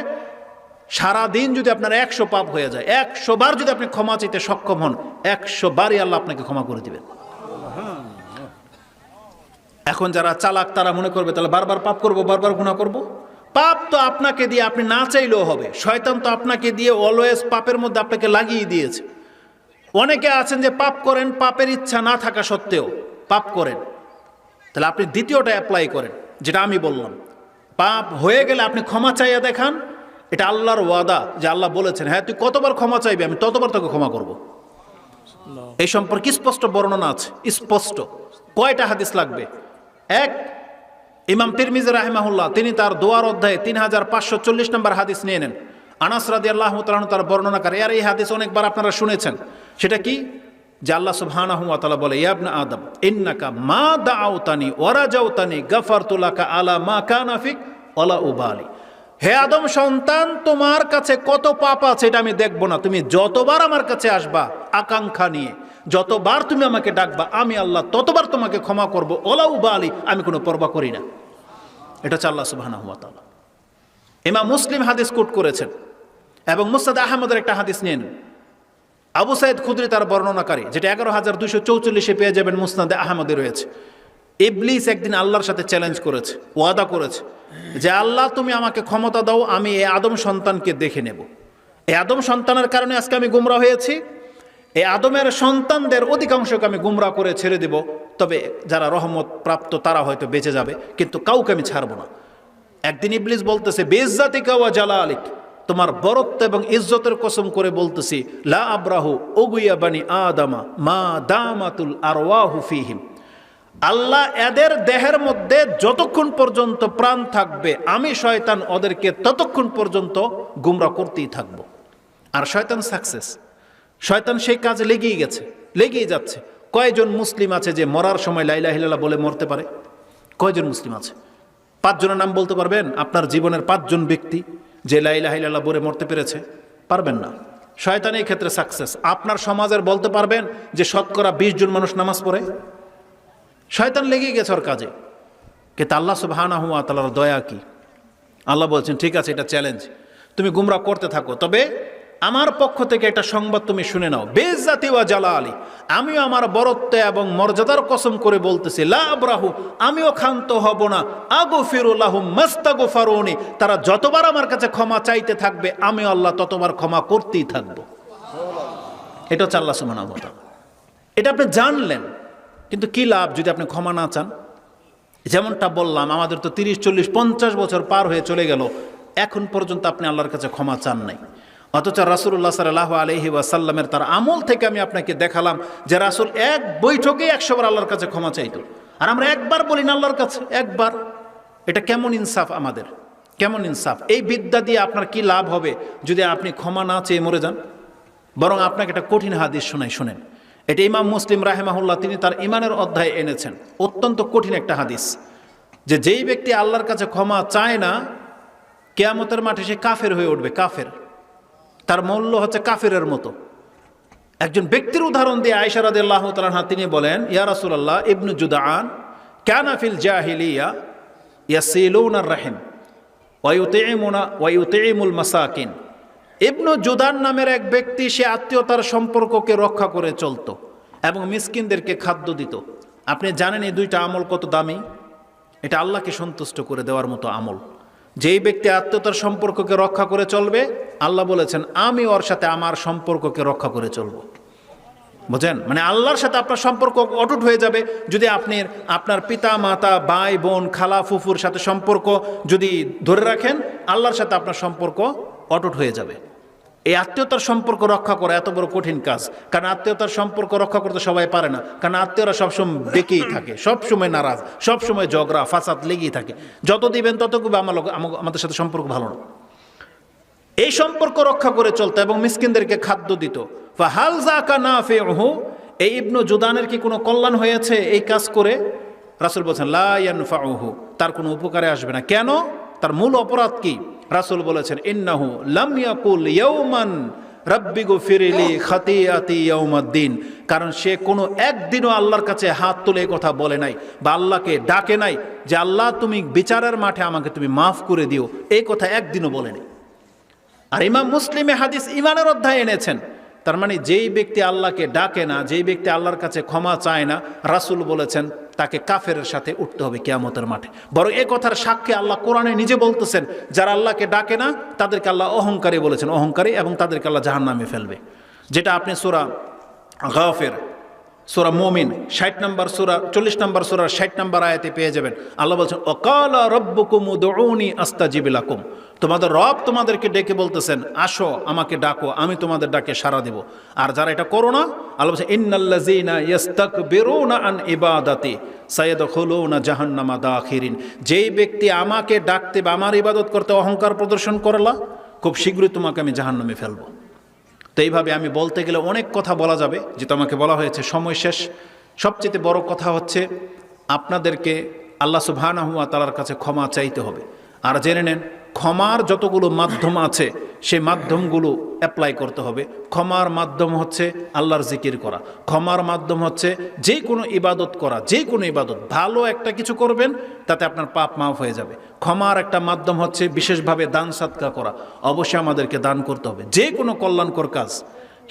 সারাদিন যদি আপনার 100 পাপ হয়ে যায়, 100 বার যদি আপনি ক্ষমা চাইতে সক্ষম হন, 100 বারই আল্লাহ আপনাকে ক্ষমা করে দিবেন। এখন যারা চালাক তারা মনে করবে তাহলে বারবার পাপ করব, বারবার গুনাহ করব। পাপ তো আপনাকে দিয়ে আপনি না চাইলেও হবে, শয়তান তো আপনাকে দিয়ে অলওয়েজ পাপের মধ্যে আপনাকে লাগিয়ে দিয়েছে। অনেকে আছেন যে পাপ করেন, পাপের ইচ্ছা না থাকা সত্ত্বেও পাপ করেন। তাহলে আপনি দ্বিতীয়টা অ্যাপ্লাই করেন, যেটা আমি বললাম, পাপ হয়ে গেলে আপনি ক্ষমা চাইয়া দেখান। এটা আল্লাহর ওয়াদা, যে আল্লাহ বলেছেন হ্যাঁ তুই কতবার ক্ষমা চাইবি আমি ততবার তোকে ক্ষমা করব। এই সম্পর্কে স্পষ্ট বর্ণনা আছে, স্পষ্ট। কয়টা হাদিস লাগবে? এক, ইমাম তিরমিজি রাহিমাহুল্লাহ তিনি তার দোয়ার অধ্যায়ে 3540 নম্বর হাদিস নিয়ে নেন। আনাস রাদিয়াল্লাহু তাআলা তার বর্ণনা করে, আর এই হাদিস অনেকবার আপনারা শুনেছেন। সেটা কি? যে আল্লাহ সুবহানাহু ওয়া তাআলা বলে ইয়া ইবনা আদম ইন্নাকা মা দাআউতানি ওয়া রাজাউতানি গাফারতু লাকা আলা মা কানা ফিক ওয়ালা উবালি। হে আদম সন্তান, তোমার কাছে কত পাপ আছে এটা আমি দেখব না, তুমি যতবার আমার কাছে আসবা আকাঙ্ক্ষা নিয়ে, যতবার তুমি আমাকে ডাকবা, আমি আল্লাহ ততবার তোমাকে ক্ষমা করব, ওলা উবালি, আমি কোনো পরোয়া করি না। এটা হচ্ছে আল্লাহ সুবহানাহু ওয়া তাআলা। ইমাম মুসলিম হাদিস কোট করেছেন এবং মুসনাদ আহমদের একটা হাদিস নিয়ে নেন। আবু সাইদ খুদরি তার বর্ণনাকারী, যেটা 11244 পেয়ে যাবেন, মুসনাদে আহমদে রয়েছে। ইবলিস একদিন আল্লাহর সাথে চ্যালেঞ্জ করেছে, ওয়াদা করেছে যে আল্লাহ তুমি আমাকে ক্ষমতা দাও, আমি এই আদম সন্তানকে দেখে নেব। এই আদম সন্তানের কারণে আজকে আমি গুমরা হয়েছি, এই আদমের সন্তানদের অধিকাংশকে আমি গুমরা করে ছেড়ে দেব, তবে যারা রহমত প্রাপ্ত তারা হয়তো বেঁচে যাবে, কিন্তু কাউকে আমি ছাড়বো না। একদিন ইবলিস বলতেছে বেইজ্জাতিকা ওয়া জালালিক, তোমার বরত্ব এবং ইজ্জতের কসম করে বলতেছি, লা আবরাহু উগুইয়া বানি আদামা মা দামাতুল আরওয়াহু ফিহিম, আল্লাহ এদের দেহের মধ্যে যতক্ষণ পর্যন্ত প্রাণ থাকবে আমি শয়তান ওদেরকে ততক্ষণ পর্যন্ত গুমরা করতেই থাকবো। আর শয়তান সাকসেস, শয়তান সেই কাজে লেগেই গেছে, লেগেই যাচ্ছে। কয়জন মুসলিম আছে যে মরার সময় লা ইলাহা ইল্লাল্লাহ বলে মরতে পারে? কয়জন মুসলিম আছে? 5 জনের নাম বলতে পারবেন? আপনার জীবনের 5 জন ব্যক্তি যে লা ইলাহা ইল্লাল্লাহ বলে মরতে পেরেছে? পারবেন না। শয়তান এই ক্ষেত্রে সাকসেস। আপনার সমাজের বলতে পারবেন যে শতকরা 20 জন মানুষ নামাজ পড়ে? শয়তান লেগেই গেছে ওর কাজে। কিন্তু আল্লাহ সুবহানাহু ওয়া তাআলার দয়া কি, আল্লাহ বলছেন ঠিক আছে, এটা চ্যালেঞ্জ, তুমি গুমরাহ করতে থাকো, তবে আমার পক্ষ থেকে একটা সংবাদ তুমি শুনে নাও, বেইজ্জাতি ওয়া জালালি, আমিও আমার বরত্ব এবং মর্যাদার কসম করে বলতেছি, লা আবরাহু, আমিও ক্ষান্ত হব না, আগফিরু লাহুম মাস্তাগফারুনি, তারা যতবার আমার কাছে ক্ষমা চাইতে থাকবে আমি আল্লাহ ততবার ক্ষমা করতেই থাকবো। এটা হচ্ছে আল্লাহ সুবহানাহু ওয়া তাআলা। এটা আপনি জানলেন, কিন্তু কি লাভ যদি আপনি ক্ষমা না চান? যেমনটা বললাম, আমাদের তো 30, 40, 50 বছর পার হয়ে চলে গেল, এখন পর্যন্ত আপনি আল্লাহর কাছে ক্ষমা চান নাই। অথচ রাসূলুল্লাহ সাল্লাল্লাহু আলাইহি ওয়াসাল্লামের তার আমল থেকে আমি আপনাকে দেখালাম যে রাসূল এক বৈঠকে 100 বার আল্লাহর কাছে ক্ষমা চাইতো, আর আমরা একবার বলি না আল্লাহর কাছে, একবার। এটা কেমন ইনসাফ আমাদের, কেমন ইনসাফ? এই বিদ্যা দিয়ে আপনার কি লাভ হবে যদি আপনি ক্ষমা না চেয়ে মরে যান? বরং আপনাকে একটা কঠিন হাদিস শোনাই, শুনেন। এটা ইমাম মুসলিম রাহিমাহুল্লাহ তিনি তার ইমানের অধ্যায়ে এনেছেন, অত্যন্ত কঠিন একটা হাদিস, যে যেই ব্যক্তি আল্লাহর কাছে ক্ষমা চায় না, কিয়ামতের মাঠে সে কাফের হয়ে উঠবে, কাফের। তার মূল্য হচ্ছে কাফেরের মতো। একজন ব্যক্তির উদাহরণ দিয়ে আয়েশা রাদিয়াল্লাহু তাআলা আনহা তিনি বলেন, ইয়া রাসূলুল্লাহ, ইবনু জুদআন কানা ফিল জাহিলিয়া ইয়াসিলুনার রাহিম ওয়া ইউতিমুল মাসাকিন। ইবনু জুদান নামের এক ব্যক্তি, সে আত্মীয়তার সম্পর্ককে রক্ষা করে চলত এবং মিসকিনদেরকে খাদ্য দিত। আপনি জানেন এই দুইটা আমল কত দামি? এটা আল্লাহকে সন্তুষ্ট করে দেওয়ার মতো আমল। যেই ব্যক্তি আত্মীয়তার সম্পর্ককে রক্ষা করে চলবে, আল্লাহ বলেছেন আমি ওর সাথে আমার সম্পর্ককে রক্ষা করে চলবো। বুঝেন? মানে আল্লাহর সাথে আপনার সম্পর্ক অটুট হয়ে যাবে যদি আপনি আপনার পিতা মাতা ভাই বোন খালা ফুফুর সাথে সম্পর্ক যদি ধরে রাখেন, আল্লাহর সাথে আপনার সম্পর্ক অটুট হয়ে যাবে। এই আত্মীয়তার সম্পর্ক রক্ষা করা এত বড় কঠিন কাজ, কারণ আত্মীয়তার সম্পর্ক রক্ষা করতে সবাই পারে না, কারণ আত্মীয়রা সবসময় বেঁকেই থাকে, সবসময় নারাজ, সবসময় ঝগড়া ফাসাদ লেগেই থাকে। যত দিবেন তত আমাদের সাথে সম্পর্ক ভালো না। এই সম্পর্ক রক্ষা করে চলতো এবং মিসকিনদেরকে খাদ্য দিত। ফাহাল যাকা নাফিউহু, এই ইবনু জুদানের কি কোনো কল্যাণ হয়েছে এই কাজ করে? রাসূল বলেছেন লা ইয়ানফাউহু, তার কোনো উপকারে আসবে না। কেন? তার মূল অপরাধ কি? রাসূল বলেছেন ইন্নাহু লাম ইয়াকুল ইয়াওমান রাব্বি গফিরলি খাতিয়াতি ইয়াউমাদ্দিন, কারণ সে কোনো একদিনও আল্লাহর কাছে হাত তুলে কথা বলে নাই বা আল্লাহকে ডাকে নাই যে আল্লাহ তুমি বিচারের মাঠে আমাকে তুমি মাফ করে দিও, এই কথা একদিনও বলেনি। আর ইমাম মুসলিমে হাদিস ইমানের অধ্যায়ে এনেছেন। তার মানে যেই ব্যক্তি আল্লাহকে ডাকে না, যেই ব্যক্তি আল্লাহর কাছে ক্ষমা চায় না, রাসূল বলেছেন তাকে কাফেরের সাথে উঠতে হবে কিয়ামতের মাঠে। বরং এ কথার সাক্ষী আল্লাহ কোরআনে নিজে বলতেছেন, যারা আল্লাহকে ডাকে না তাদেরকে আল্লাহ অহংকারী বলেছেন, অহংকারী, এবং তাদেরকে আল্লাহ জাহান্নামে ফেলবে। যেটা আপনি সূরা গাফির, সূরা মুমিন 60 নম্বর সূরা 40 নম্বর সূরার 60 নম্বর আয়াতে পেয়ে যাবেন। আল্লাহ বলছেন ওয়াকালা রাব্বুকুম উদউনি আস্তাজিব লাকুম, তোমাদের রব তোমাদেরকে ডেকে বলতেছেন আসো আমাকে ডাকো, আমি তোমাদের ডাকে সাড়া দেব। আর যারা এটা করো না, আল্লাহ বলছেন ইন্নাল্লাযীনা ইস্তাকবিরুনা আন ইবাদাতি সায়াদখুলুনা জাহান্নামা দাখিরিন, যেই ব্যক্তি আমাকে ডাকতে বা আমার ইবাদত করতে অহংকার প্রদর্শন করলা, খুব শীঘ্রই তোমাকে আমি জাহান্নামে ফেলবো। তো এইভাবে আমি বলতে গেলে অনেক কথা বলা যাবে, যেটা আমাকে বলা হয়েছে, সময় শেষ। সবচেয়ে বড় কথা হচ্ছে আপনাদেরকে আল্লাহ সুবহানাহু ওয়া তাআলার কাছে ক্ষমা চাইতে হবে। আর জেনে নেন, ক্ষমার যতগুলো মাধ্যম আছে সেই মাধ্যমগুলো অ্যাপ্লাই করতে হবে। ক্ষমার মাধ্যম হচ্ছে আল্লাহর জিকির করা, ক্ষমার মাধ্যম হচ্ছে যে কোনো ইবাদত করা, যে কোনো ইবাদত ভালো একটা কিছু করবেন তাতে আপনার পাপ মাফ হয়ে যাবে। ক্ষমার একটা মাধ্যম হচ্ছে বিশেষভাবে দান সাদকা করা, অবশ্যই আমাদেরকে দান করতে হবে। যে কোনো কল্যাণকর কাজ,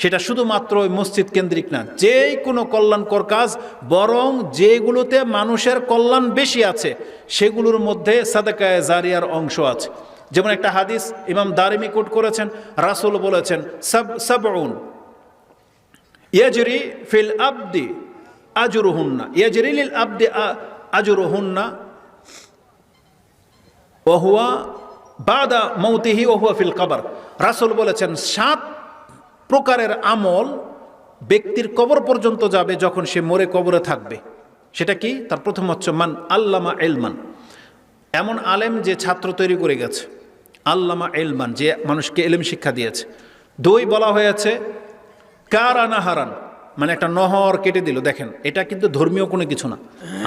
সেটা শুধুমাত্র ওই মসজিদ কেন্দ্রিক না, যে কোনো কল্যাণকর কাজ, বরং যেগুলোতে মানুষের কল্যাণ বেশি আছে সেগুলোর মধ্যে সাদাকায়ে জারিয়ার অংশ আছে। যেমন একটা হাদিস ইমাম দারিমি কোট করেছেন, রাসূল বলেছেন সাবউন ইয়াজরি ফিল আবদি আজরুহুন্না, ইয়াজরি লিল আবদি আজরুহুন্না ওয়া হুয়া বাদা মাউতিহি ওয়া হুয়া ফিল কবর। রাসূল বলেছেন 7 প্রকারের আমল ব্যক্তির কবর পর্যন্ত যাবে যখন সে মরে কবরে থাকবে। সেটা কি? তার প্রথম হচ্ছে মান আল্লামা ইলমান, এমন আলেম যে ছাত্র তৈরি করে গেছে, আল্লামা ইলমান, যে মানুষকে ইলম শিক্ষা দিয়েছে। 2 বলা হয়েছে কারানা হারান, মানে একটা নহর কেটে দিল। দেখেন, এটা কিন্তু ধর্মীয় কোনো কিছু না,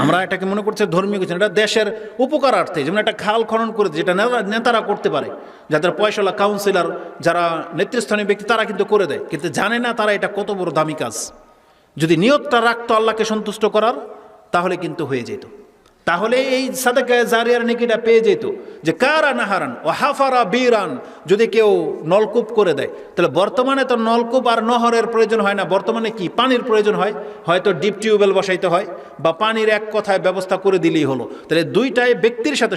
আমরা এটাকে মনে করছি ধর্মীয় কিছু না, এটা দেশের উপকারার্থে। যেমন একটা খাল খনন করে, যেটা নেতারা করতে পারে, যাদের পয়সাওয়ালা কাউন্সিলর, যারা নেতৃস্থানীয় ব্যক্তি, তারা কিন্তু করে দেয়, কিন্তু জানে না তারা এটা কত বড় দামি কাজ। যদি নিয়তটা রাখতো আল্লাহকে সন্তুষ্ট করার, তাহলে কিন্তু হয়ে যেত। তাহলে এই সাদাকায়ে জারিয়ার নেকিটা পেয়ে যেত। যে কারা নাহারান ও হাফারা বীরান, যদি কেউ নলকূপ করে দেয়, তাহলে বর্তমানে তো নলকূপ আর নহরের প্রয়োজন হয় না, বর্তমানে কি পানির প্রয়োজন হয়, হয়তো ডিপ টিউবওয়েল বসাইতে হয় বা পানির এক কথায় ব্যবস্থা করে দিলেই হলো। তাহলে দুইটাই ব্যক্তির সাথে